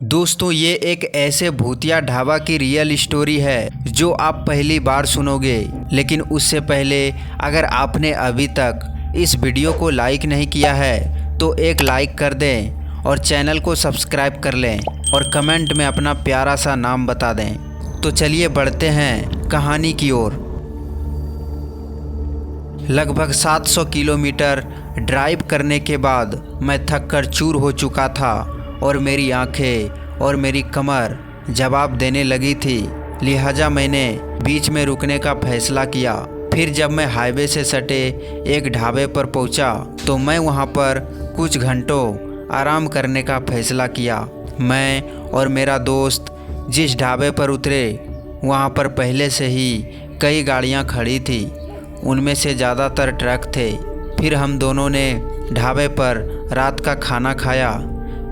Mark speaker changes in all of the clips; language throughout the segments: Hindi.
Speaker 1: दोस्तों ये एक ऐसे भूतिया ढाबा की रियल स्टोरी है जो आप पहली बार सुनोगे। लेकिन उससे पहले अगर आपने अभी तक इस वीडियो को लाइक नहीं किया है तो एक लाइक कर दें और चैनल को सब्सक्राइब कर लें और कमेंट में अपना प्यारा सा नाम बता दें। तो चलिए बढ़ते हैं कहानी की ओर। लगभग 700 किलोमीटर ड्राइव करने के बाद मैं थक कर चूर हो चुका था और मेरी आंखें और मेरी कमर जवाब देने लगी थी। लिहाजा मैंने बीच में रुकने का फैसला किया। फिर जब मैं हाईवे से सटे एक ढाबे पर पहुंचा तो मैं वहां पर कुछ घंटों आराम करने का फैसला किया। मैं और मेरा दोस्त जिस ढाबे पर उतरे वहां पर पहले से ही कई गाड़ियां खड़ी थी, उनमें से ज़्यादातर ट्रक थे। फिर हम दोनों ने ढाबे पर रात का खाना खाया,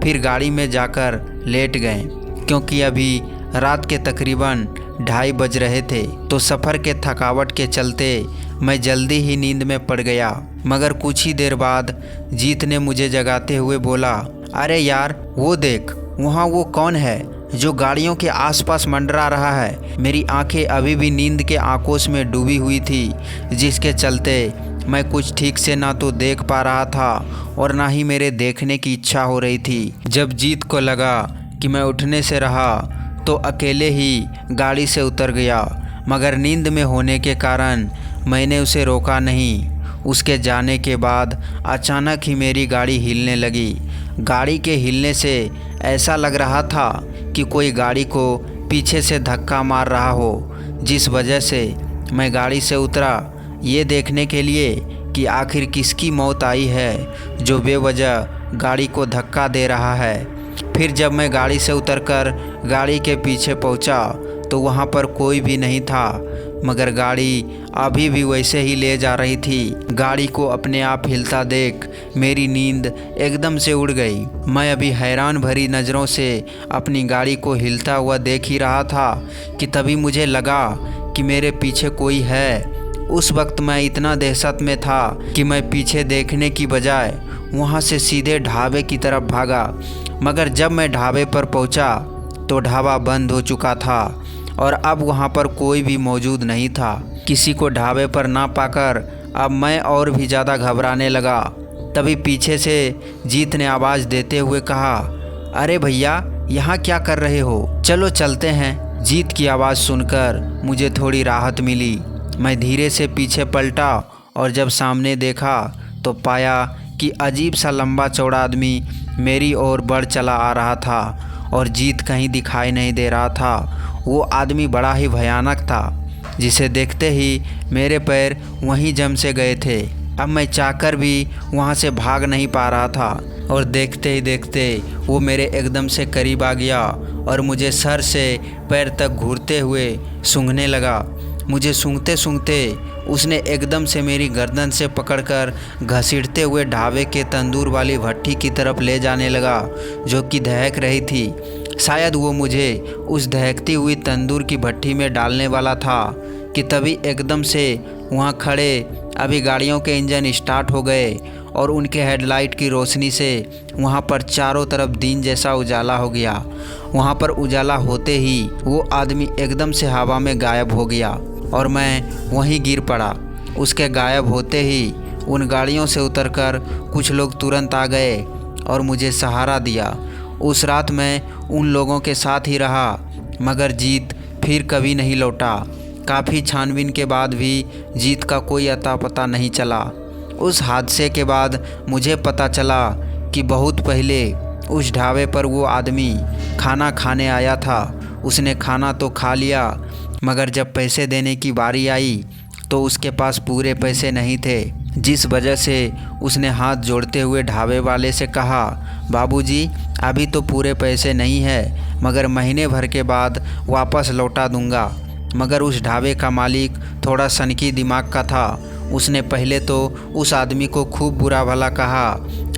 Speaker 1: फिर गाड़ी में जाकर लेट गए क्योंकि अभी रात के तकरीबन 2:30 बज रहे थे। तो सफ़र के थकावट के चलते मैं जल्दी ही नींद में पड़ गया। मगर कुछ ही देर बाद जीत ने मुझे जगाते हुए बोला, अरे यार वो देख, वहाँ वो कौन है जो गाड़ियों के आसपास मंडरा रहा है। मेरी आंखें अभी भी नींद के आकोश में डूबी हुई थी, जिसके चलते मैं कुछ ठीक से ना तो देख पा रहा था और ना ही मेरे देखने की इच्छा हो रही थी। जब जीत को लगा कि मैं उठने से रहा तो अकेले ही गाड़ी से उतर गया, मगर नींद में होने के कारण मैंने उसे रोका नहीं। उसके जाने के बाद अचानक ही मेरी गाड़ी हिलने लगी। गाड़ी के हिलने से ऐसा लग रहा था कि कोई गाड़ी को पीछे से धक्का मार रहा हो, जिस वजह से मैं गाड़ी से उतरा ये देखने के लिए कि आखिर किसकी मौत आई है जो बेवजह गाड़ी को धक्का दे रहा है। फिर जब मैं गाड़ी से उतरकर गाड़ी के पीछे पहुंचा तो वहां पर कोई भी नहीं था, मगर गाड़ी अभी भी वैसे ही ले जा रही थी। गाड़ी को अपने आप हिलता देख मेरी नींद एकदम से उड़ गई। मैं अभी हैरान भरी नज़रों से अपनी गाड़ी को हिलता हुआ देख ही रहा था कि तभी मुझे लगा कि मेरे पीछे कोई है। उस वक्त मैं इतना दहशत में था कि मैं पीछे देखने की बजाय वहां से सीधे ढाबे की तरफ भागा। मगर जब मैं ढाबे पर पहुंचा तो ढाबा बंद हो चुका था और अब वहां पर कोई भी मौजूद नहीं था। किसी को ढाबे पर ना पाकर अब मैं और भी ज़्यादा घबराने लगा। तभी पीछे से जीत ने आवाज़ देते हुए कहा, अरे भैया यहाँ क्या कर रहे हो, चलो चलते हैं। जीत की आवाज़ सुनकर मुझे थोड़ी राहत मिली। मैं धीरे से पीछे पलटा और जब सामने देखा तो पाया कि अजीब सा लंबा चौड़ा आदमी मेरी ओर बढ़ चला आ रहा था और जीत कहीं दिखाई नहीं दे रहा था। वो आदमी बड़ा ही भयानक था, जिसे देखते ही मेरे पैर वहीं जम से गए थे। अब मैं चाहकर भी वहाँ से भाग नहीं पा रहा था और देखते ही देखते वो मेरे एकदम से करीब आ गया और मुझे सर से पैर तक घूरते हुए सूंघने लगा। मुझे सूंघते सूंघते उसने एकदम से मेरी गर्दन से पकड़कर घसीटते हुए ढाबे के तंदूर वाली भट्टी की तरफ ले जाने लगा, जो कि दहक रही थी। शायद वो मुझे उस दहकती हुई तंदूर की भट्टी में डालने वाला था कि तभी एकदम से वहाँ खड़े अभी गाड़ियों के इंजन स्टार्ट हो गए और उनके हेडलाइट की रोशनी से वहाँ पर चारों तरफ दिन जैसा उजाला हो गया। वहाँ पर उजाला होते ही वो आदमी एकदम से हवा में गायब हो गया और मैं वहीं गिर पड़ा। उसके गायब होते ही उन गाड़ियों से उतरकर कुछ लोग तुरंत आ गए और मुझे सहारा दिया। उस रात मैं उन लोगों के साथ ही रहा, मगर जीत फिर कभी नहीं लौटा। काफ़ी छानबीन के बाद भी जीत का कोई अता पता नहीं चला। उस हादसे के बाद मुझे पता चला कि बहुत पहले उस ढाबे पर वो आदमी खाना खाने आया था। उसने खाना तो खा लिया, मगर जब पैसे देने की बारी आई तो उसके पास पूरे पैसे नहीं थे, जिस वजह से उसने हाथ जोड़ते हुए ढाबे वाले से कहा, बाबूजी अभी तो पूरे पैसे नहीं है, मगर महीने भर के बाद वापस लौटा दूंगा। मगर उस ढाबे का मालिक थोड़ा सनकी दिमाग का था। उसने पहले तो उस आदमी को खूब बुरा भला कहा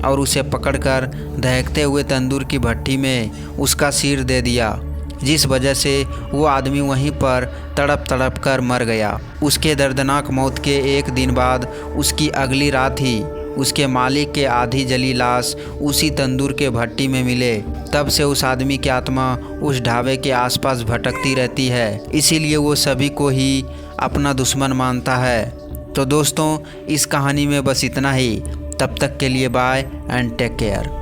Speaker 1: और उसे पकड़कर दहकते हुए तंदूर की भट्टी में उसका सिर दे दिया, जिस वजह से वो आदमी वहीं पर तड़प तड़प कर मर गया। उसके दर्दनाक मौत के एक दिन बाद उसकी अगली रात ही उसके मालिक के आधी जली लाश उसी तंदूर के भट्टी में मिले, तब से उस आदमी की आत्मा उस ढाबे के आसपास भटकती रहती है। इसीलिए वो सभी को ही अपना दुश्मन मानता है। तो दोस्तों, इस कहानी में बस इतना ही। तब तक के लिए बाय एंड टेक केयर।